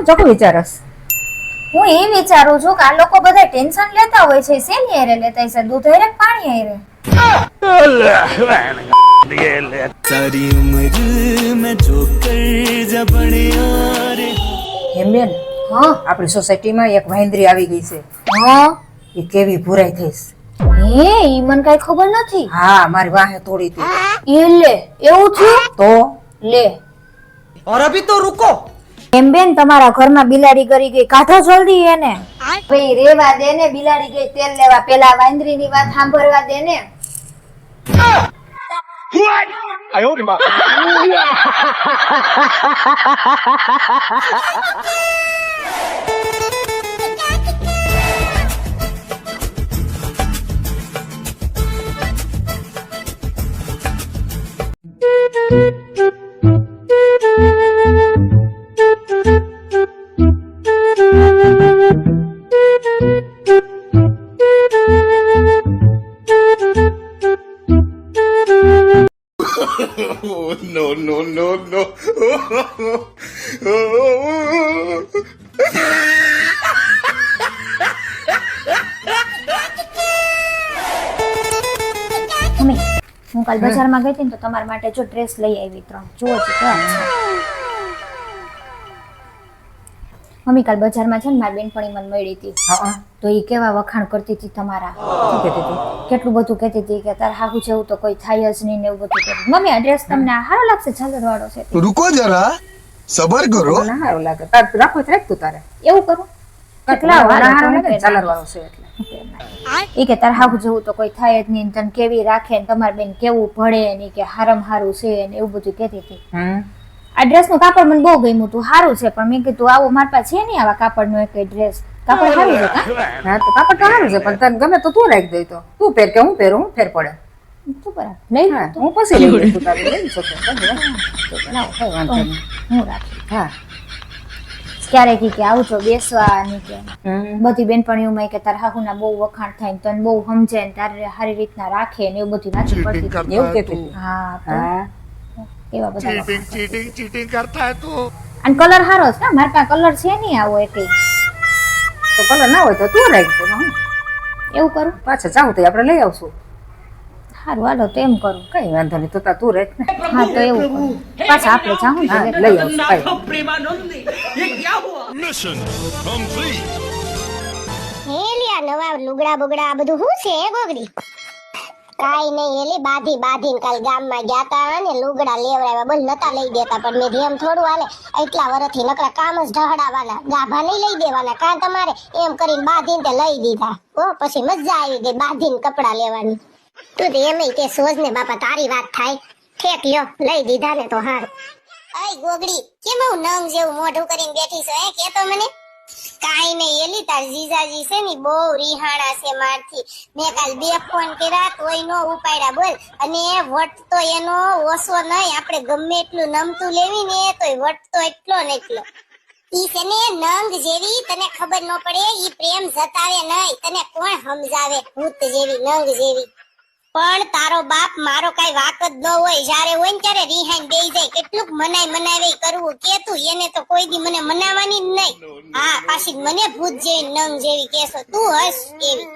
ચોખ્ખું વિચારસ? હું એ વિચારું છું કે આ લોકો બધા ટેન્શન લેતા હોય છે, શેની હારે લેતા છે? દૂધ હારે કે પાણી હારે? सारी उम्र में जो कर जबड़े यारे એમ બેન, હા આપણી સોસાયટીમાં એક વાંદરી આવી ગઈ છે. હા એ કેવી ભૂરાઈ થઈશ. હે ઈ મને કઈ ખબર નથી. હા, મારી વાહે તોડી હતી. એ લે એવું થયું તો લે. और अभी तो रुको એમ બેન, તમારા ઘરમાં બિલાડી કરી ગઈ, કાઢો જલ્દી એને. ભાઈ રેવા દે ને, બિલાડી ગઈ તેલ લેવા, પેલા વાંદરી ની વાત સાંભળવા દે ને. No, no, no, no. Mummy, હું કાલ બજારમાં ગઈ હતી ને તો તમારા માટે જો ડ્રેસ લઈ આવી 3. જુઓ છો કેવા છે. મમ્મી, કાલ બજારમાં છે ને મારી બેનપણી મને મળી હતી, હા, તો ઈ કેવા વખાણ કરતી હતી તમારા. શું કહેતી હતી? કેટલું બધું કહેતી હતી કે તાર હાહુ જેવું તો કોઈ થાય જ નહીં ને એવું બધું કહેતી. મમ્મી, આ ડ્રેસ તમને સારો લાગશે? ઝાલર વાળો છે તે. रुको जरा सबर करो મને સારું લાગે. તાર રાખો તો રાખ તું તારે. એવું કરું કેટલા હારો લાગે, ચાલર વાળો છે એટલે. ઈ કે તાર હાહુ જેવું તો કોઈ થાય જ નહીં, તને કેવી રાખે ને તમારી બેન કેવું ભળે ને કે હારમ હારું છે ને એવું બધું કહેતી હતી. આ ડ્રેસ નું કાપડ મને બહુ ગમ્યું હતું, સારું છે, પણ મેં કીધું આવો મારા પાસે છે નહીં આવા કાપડ નો એક ડ્રેસ. કાપડ સારું છે કા? હા, તો કાપડ તો સારું છે, પણ તને ગમે તો તું રાખ દે. તો તું પહેર કે હું પહેરું, હું ફેર પડે. શું બરાબર લઈ હા, લો હું પછી લઈ લઈશ. તું તારે લઈ શકો. લાવો, કઈ વાંધો નહીં. હું રાખી. હા. ક્યારેક ઈ કે આવજો બેસવા ને કે હમ. બધી બેનપણીઓમાં કે તાર હાહુના બહુ વખાણ થાય ને તને બહુ સમજે ને તારે સારી રીતના રાખે ને એવું બધું વાંચી પડતી હતી. એવું કહેતી હતી. હા તો હા. એવા બધા વખાણ. चीटिंग करता है तू. અને કલર સારો છે, મારા પાસે કલર છે નહીં આવો એકઈ. તો કલર ના હોય તો તું રાખ દે. હું એવું કરું? પાછા ચાહું તો આપણે લઈ આવશું. સારું હાલો તો એમ કરું. કઈ વાંધો નહીં, તો તાર તું રાખ ને. હા તો એવું કરું. પાછા આપણે જાઉં હા, ને લઈ આવશું. કઈ Mission complete. હેલિયા નવા લુગડા બુગડા આ બધું શું છે હે ગોગડી? કાઈ નહીં એલી બાંધીને કાલ ગામમાં ગયા તા ને લુગડા લેવડાવ્યા, બોલ નતા લઈ દેતા, પણ મેં એમ થોડું હાલે, એટલા વર્ષથી નકરા કામ જ ઢહડાવાના, ગાભા નહીં લઈ દેવાના, કાં તમારે એમ કરીને બાંધીને તે લઈ દીધા. ઓ પછી મજા આવી ગઈ બાંધીને કપડા લેવાની. તું તો એમ તે સોચ ને બાપા, તારી વાત થાય ઠેક લ્યો, લઈ દીધા ને તો હારું. અય ગોગડી, કેમ હું નંગ જેવું મોઢું કરીને બેઠી છો હે? કે તો મને કાઈ નહીં એલી, તાર જીજાજી છે ને બહુ રીહાણા છે મારથી. મેં કાલ 2 ફોન કર્યા તોય નો ઉપાડ્યા, બોલ. અને વટ તો એનો ઓછો નહીં, આપણે ગમે એટલું નમતું લેવી ને તોય વટ તો એટલો ને એટલો. ઈ છે ને નંગ જેવી, તને ખબર ન પડે, ઈ પ્રેમ જતાવે નહીં, તને કોણ સમજાવે? ભૂત જેવી નંગ જેવી. પણ તારો બાપ મારો કઈ વાક જ ન હોય, જ્યારે હોય ને ત્યારે રિહાઈન બેઈ જાય. કેટલુંક મનાવે કરવું કે તું એને તો કોઈ દી મને મનાવાની જ નહીં. હા, પાછી મને ભૂત જેવી નંગ જેવી કેસો, તું હસ એવી.